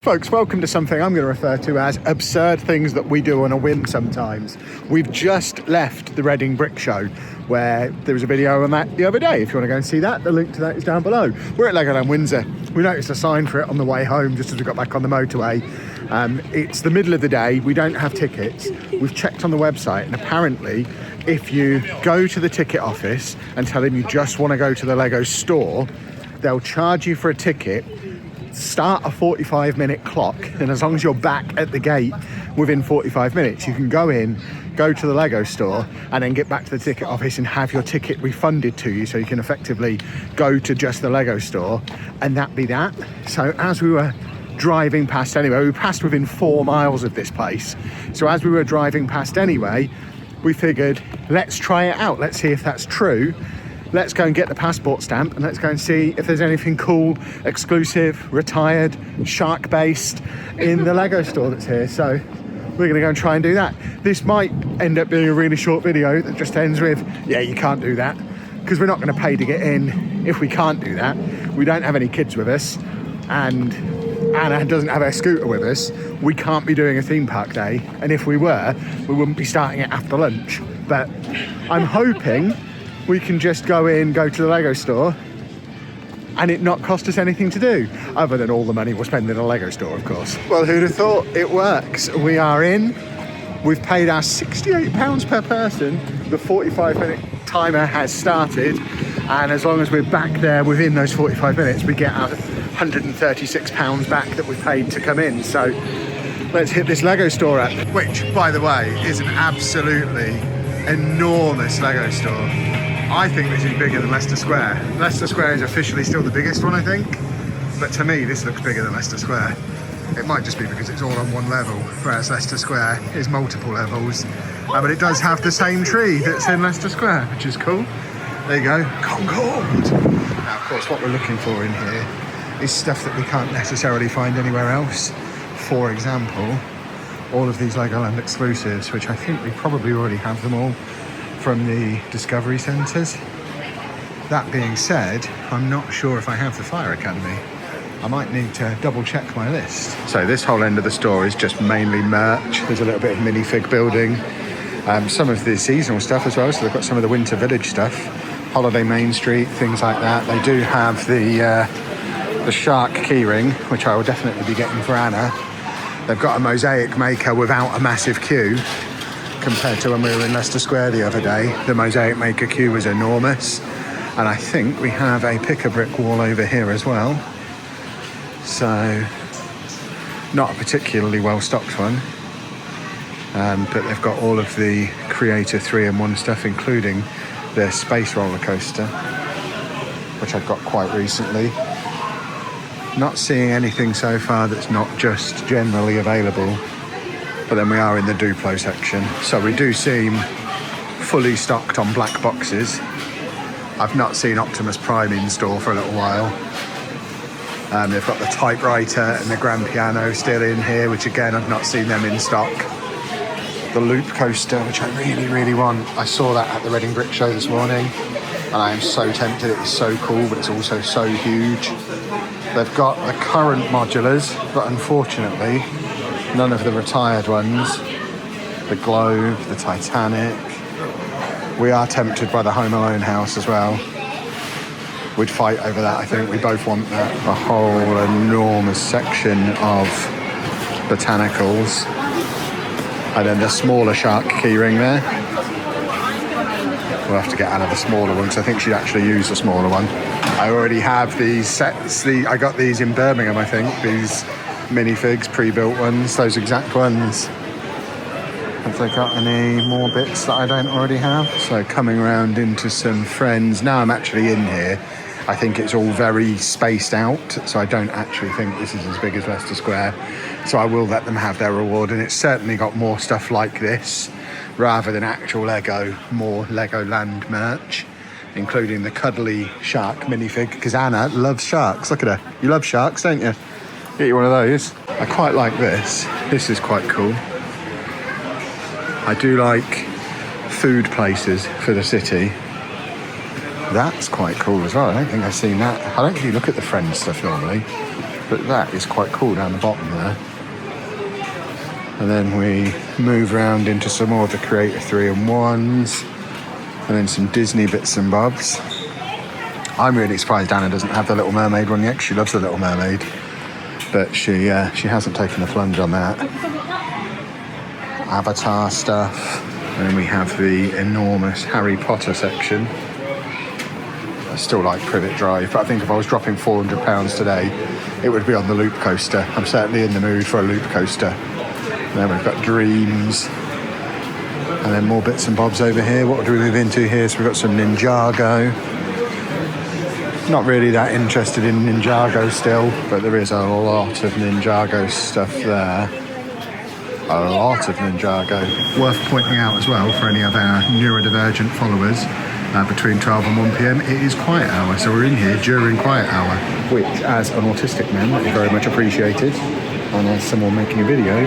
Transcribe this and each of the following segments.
Folks, welcome to something I'm going to refer to as absurd things that we do on a whim sometimes. We've just left the Reading Brick Show, where there was a video on that the other day. If you want to go and see that, the link to that is down below. We're at LEGOLAND Windsor. We noticed a sign for it on the way home just as we got back on the motorway. It's the middle of the day. We don't have tickets. We've checked on the website, and apparently if you go to the ticket office and tell them you just want to go to the Lego store, they'll charge you for a ticket, start a 45-minute clock, and as long as you're back at the gate within 45 minutes, you can go in, go to the Lego store, and then get back to the ticket office and have your ticket refunded to you, so you can effectively go to just the Lego store, and that be that. So as we were driving past anyway, we passed within 4 miles of this place. So as we were driving past anyway, we figured, let's try it out. Let's see if that's true. Let's go and get the passport stamp, and let's go and see if there's anything cool, exclusive, retired, shark-based in the Lego store that's here. So we're going to go and try and do that. This might end up being a really short video that just ends with, yeah, you can't do that, because we're not going to pay to get in if we can't do that. We don't have any kids with us, and Anna doesn't have her scooter with us. We can't be doing a theme park day, and if we were, we wouldn't be starting it after lunch. But I'm hoping we can just go to the Lego store and it not cost us anything to do, other than all the money we'll spend in a Lego store, of course. Well, who'd have thought? It works. We are in. We've paid our £68 per person. The 45-minute timer has started, and as long as we're back there within those 45 minutes, we get our £136 back that we paid to come in. So let's hit this Lego store up, which, by the way, is an absolutely enormous Lego store. I think this is bigger than Leicester Square. Leicester Square is officially still the biggest one, I think. But to me, this looks bigger than Leicester Square. It might just be because it's all on one level, whereas Leicester Square is multiple levels. But it does have the same tree that's in Leicester Square, which is cool. There you go, Concord. Now, of course, what we're looking for in here is stuff that we can't necessarily find anywhere else. For example, all of these Legoland exclusives, which I think we probably already have them all from the Discovery Centres. That being said, I'm not sure if I have the Fire Academy. I might need to double check my list. So this whole end of the store is just mainly merch. There's a little bit of minifig building, some of the seasonal stuff as well. So they've got some of the Winter Village stuff, Holiday Main Street, things like that. They do have the shark keyring, which I will definitely be getting for Anna. They've got a mosaic maker without a massive queue, compared to when we were in Leicester Square the other day. The mosaic maker queue was enormous, and I think we have a pick-a-brick wall over here as well. So not a particularly well-stocked one, but they've got all of the Creator 3-in-1 stuff, including their space roller coaster, which I got quite recently. Not seeing anything so far that's not just generally available. But then we are in the Duplo section, so we do seem fully stocked on black boxes. I've not seen Optimus Prime in store for a little while. They've got the typewriter and the grand piano still in here, which again, I've not seen them in stock. The loop coaster, which I really, really want. I saw that at the Reading Brick Show this morning, and I am so tempted. It is so cool, but it's also so huge. They've got the current modulars, but unfortunately, none of the retired ones. The Globe, the Titanic. We are tempted by the Home Alone house as well. We'd fight over that, I think. We both want that. A whole enormous section of botanicals. And then the smaller shark keyring there. We'll have to get Anna the smaller one, because I think she'd actually use the smaller one. I already have these sets. I got these in Birmingham, I think. These minifigs, pre-built ones, those exact ones. Have they got any more bits that I don't already have? So coming around into some friends. Now I'm actually in here. I think it's all very spaced out, so I don't actually think this is as big as Leicester Square. So I will let them have their reward, and it's certainly got more stuff like this, rather than actual Lego, more Legoland merch, including the cuddly shark minifig, because Anna loves sharks. Look at her. You love sharks, don't you? Get you one of those. I quite like this. This is quite cool. I do like food places for the city. That's quite cool as well. I don't think I've seen that. I don't really look at the Friends stuff normally. But that is quite cool down the bottom there. And then we move around into some more of the Creator 3-in-1s, and then some Disney bits and bobs. I'm really surprised Anna doesn't have the Little Mermaid one yet. She loves the Little Mermaid, but she hasn't taken the plunge on that. Avatar stuff. And then we have the enormous Harry Potter section. I still like Privet Drive, but I think if I was dropping £400 today, it would be on the loop coaster. I'm certainly in the mood for a loop coaster. And then we've got Dreams. And then more bits and bobs over here. What do we move into here? So we've got some Ninjago. Not really that interested in Ninjago still, but there is a lot of Ninjago stuff there. A lot of Ninjago. Worth pointing out as well for any of our neurodivergent followers, between 12 and 1 p.m. it is quiet hour, so we're in here during quiet hour, which as an autistic man is very much appreciated, and as someone making a video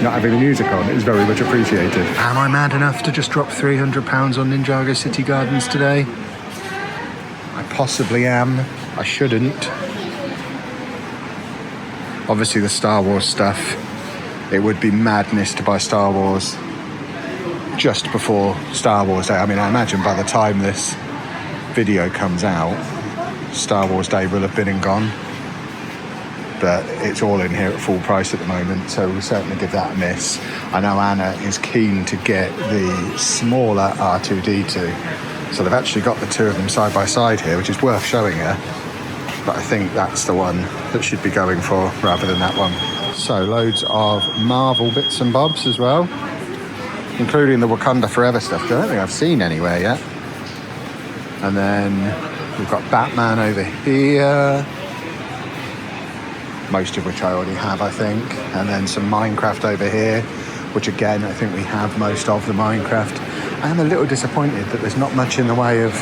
not having the music on, it is very much appreciated. Am I mad enough to just drop £300 on Ninjago City Gardens today? I possibly am. I shouldn't. Obviously the Star Wars stuff, it would be madness to buy Star Wars just before Star Wars Day. I mean, I imagine by the time this video comes out, Star Wars Day will have been and gone. But it's all in here at full price at the moment, so we'll certainly give that a miss. I know Anna is keen to get the smaller R2-D2. So they've actually got the two of them side by side here, which is worth showing her. But I think that's the one that she'd be going for rather than that one. So loads of Marvel bits and bobs as well, including the Wakanda Forever stuff, which I don't think I've seen anywhere yet. And then we've got Batman over here, most of which I already have, I think. And then some Minecraft over here, which again, I think we have most of the Minecraft. I am a little disappointed that there's not much in the way of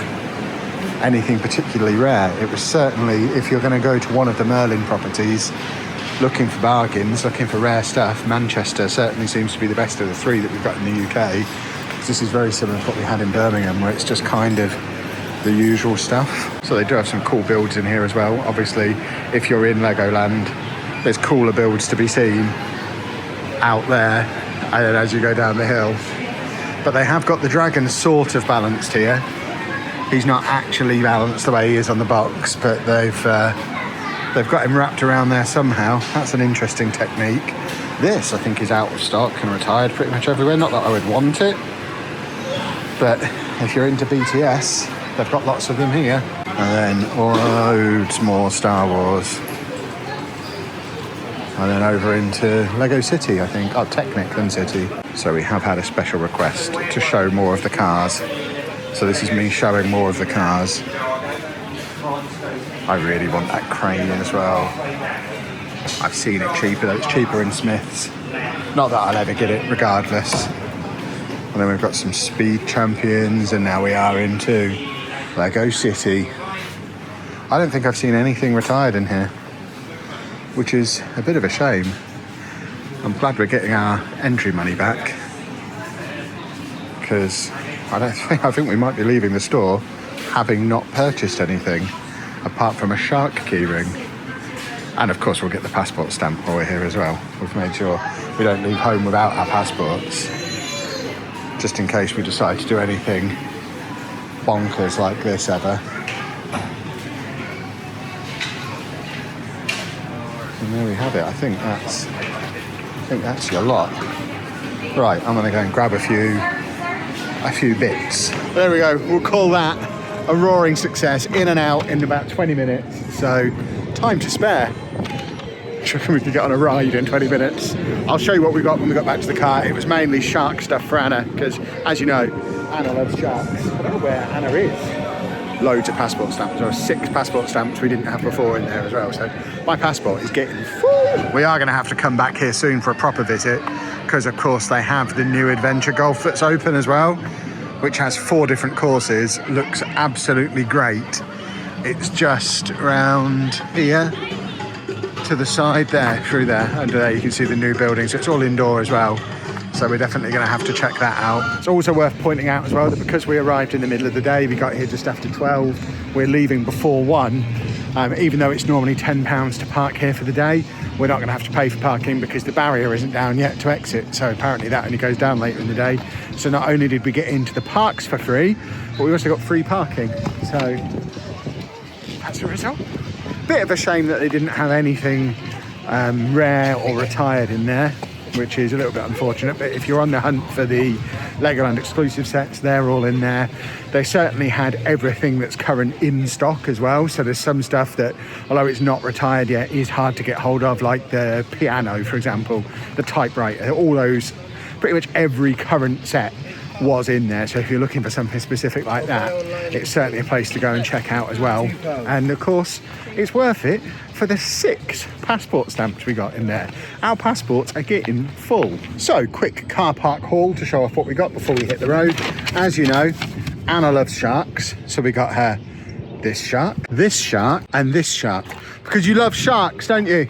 anything particularly rare. It was certainly, if you're going to go to one of the Merlin properties, looking for bargains, looking for rare stuff, Manchester certainly seems to be the best of the three that we've got in the UK. This is very similar to what we had in Birmingham, where it's just kind of the usual stuff. So they do have some cool builds in here as well. Obviously, if you're in Legoland, there's cooler builds to be seen out there and then as you go down the hill. But they have got the dragon sort of balanced here. He's not actually balanced the way he is on the box, but they've got him wrapped around there somehow. That's an interesting technique. This, I think, is out of stock and retired pretty much everywhere. Not that I would want it, but if you're into BTS, they've got lots of them here. And then loads more Star Wars. And then over into Lego City, I think. Oh, Technic City. So we have had a special request to show more of the cars. So this is me showing more of the cars. I really want that crane as well. I've seen it cheaper, though. It's cheaper in Smith's. Not that I'll ever get it regardless. And then we've got some Speed Champions, and now we are into Lego City. I don't think I've seen anything retired in here, which is a bit of a shame. I'm glad we're getting our entry money back, because I think we might be leaving the store having not purchased anything apart from a shark keyring. And of course we'll get the passport stamp while we're here as well. We've made sure we don't leave home without our passports, just in case we decide to do anything bonkers like this ever. And there we have it. I think that's your lot. Right, I'm gonna go and grab a few bits. There we go. We'll call that a roaring success. In and out in about 20 minutes. So time to spare. I reckon we could get on a ride in 20 minutes. I'll show you what we got when we got back to the car. It was mainly shark stuff for Anna, because as you know, Anna loves sharks. I don't know where Anna is. Loads of passport stamps. There were 6 passport stamps we didn't have before in there as well. So my passport is getting full. We are going to have to come back here soon for a proper visit, because of course they have the new adventure golf that's open as well, which has 4 different courses. Looks absolutely great. It's just around here to the side there, through there, under there you can see the new buildings. It's all indoor as well, so we're definitely going to have to check that out. It's also worth pointing out as well that because we arrived in the middle of the day, we got here just after 12, we're leaving before 1, Even though it's normally £10 to park here for the day, we're not going to have to pay for parking because the barrier isn't down yet to exit. So apparently that only goes down later in the day. So not only did we get into the parks for free, but we also got free parking. So that's the result. Bit of a shame that they didn't have anything rare or retired in there, which is a little bit unfortunate. But if you're on the hunt for the Legoland exclusive sets, they're all in there. They certainly had everything that's current in stock as well. So there's some stuff that, although it's not retired yet, is hard to get hold of, like the piano, for example, the typewriter, all those, pretty much every current set was in there. So if you're looking for something specific like that, it's certainly a place to go and check out as well. And of course, it's worth it for the 6 passport stamps we got in there. Our passports are getting full. So quick car park haul to show off what we got before we hit the road. As you know, Anna loves sharks, so we got her this shark, and this shark, because you love sharks, don't you?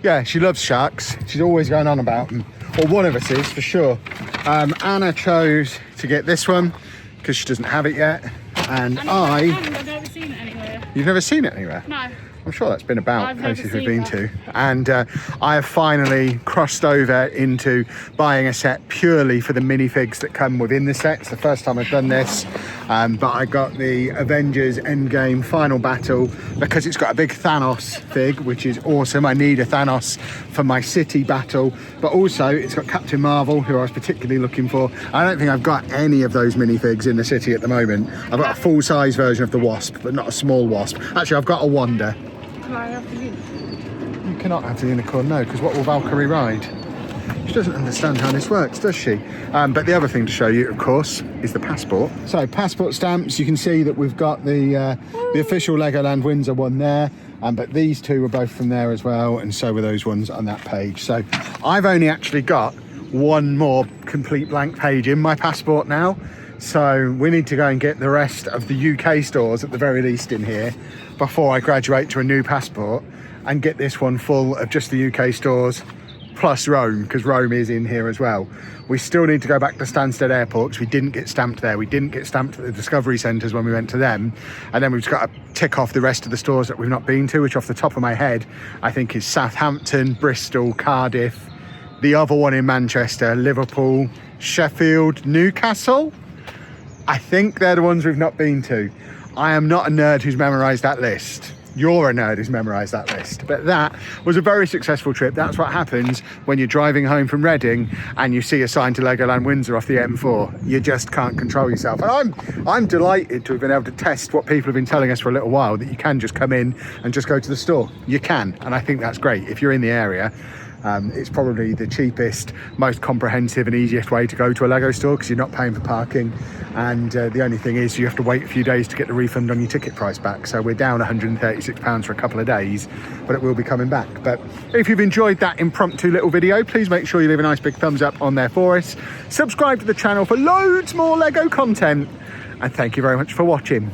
Yeah, she loves sharks. She's always going on about them, or one of us is for sure. Anna chose to get this one because she doesn't have it yet, and I've never seen it anywhere. You've never seen it anywhere? No. I'm sure that's been about places we've been to. And I have finally crossed over into buying a set purely for the minifigs that come within the set. It's the first time I've done this. But I got the Avengers Endgame Final Battle because it's got a big Thanos fig, which is awesome. I need a Thanos for my city battle. But also it's got Captain Marvel, who I was particularly looking for. I don't think I've got any of those minifigs in the city at the moment. I've got a full-size version of the Wasp, but not a small Wasp. Actually, I've got a Wanda. Can I have the unicorn? You cannot have the unicorn, no, because what will Valkyrie ride? She doesn't understand how this works, does she? But the other thing to show you, of course, is the passport. So passport stamps, you can see that we've got the official Legoland Windsor one there, but these two were both from there as well, and so were those ones on that page. So I've only actually got one more complete blank page in my passport now. So we need to go and get the rest of the UK stores at the very least in here before I graduate to a new passport and get this one full of just the UK stores plus Rome, because Rome is in here as well. We still need to go back to Stansted Airport because we didn't get stamped there. We didn't get stamped at the Discovery Centres when we went to them. And then we've just got to tick off the rest of the stores that we've not been to, which off the top of my head, I think is Southampton, Bristol, Cardiff, the other one in Manchester, Liverpool, Sheffield, Newcastle. I think they're the ones we've not been to. I am not a nerd who's memorised that list. You're a nerd who's memorised that list. But that was a very successful trip. That's what happens when you're driving home from Reading and you see a sign to Legoland Windsor off the M4. You just can't control yourself. And I'm delighted to have been able to test what people have been telling us for a little while, that you can just come in and just go to the store. You can, and I think that's great. If you're in the area, it's probably the cheapest, most comprehensive and easiest way to go to a Lego store because you're not paying for parking, and the only thing is you have to wait a few days to get the refund on your ticket price back. So we're down £136 for a couple of days, but it will be coming back. But if you've enjoyed that impromptu little video, please make sure you leave a nice big thumbs up on there for us. Subscribe to the channel for loads more Lego content, and thank you very much for watching.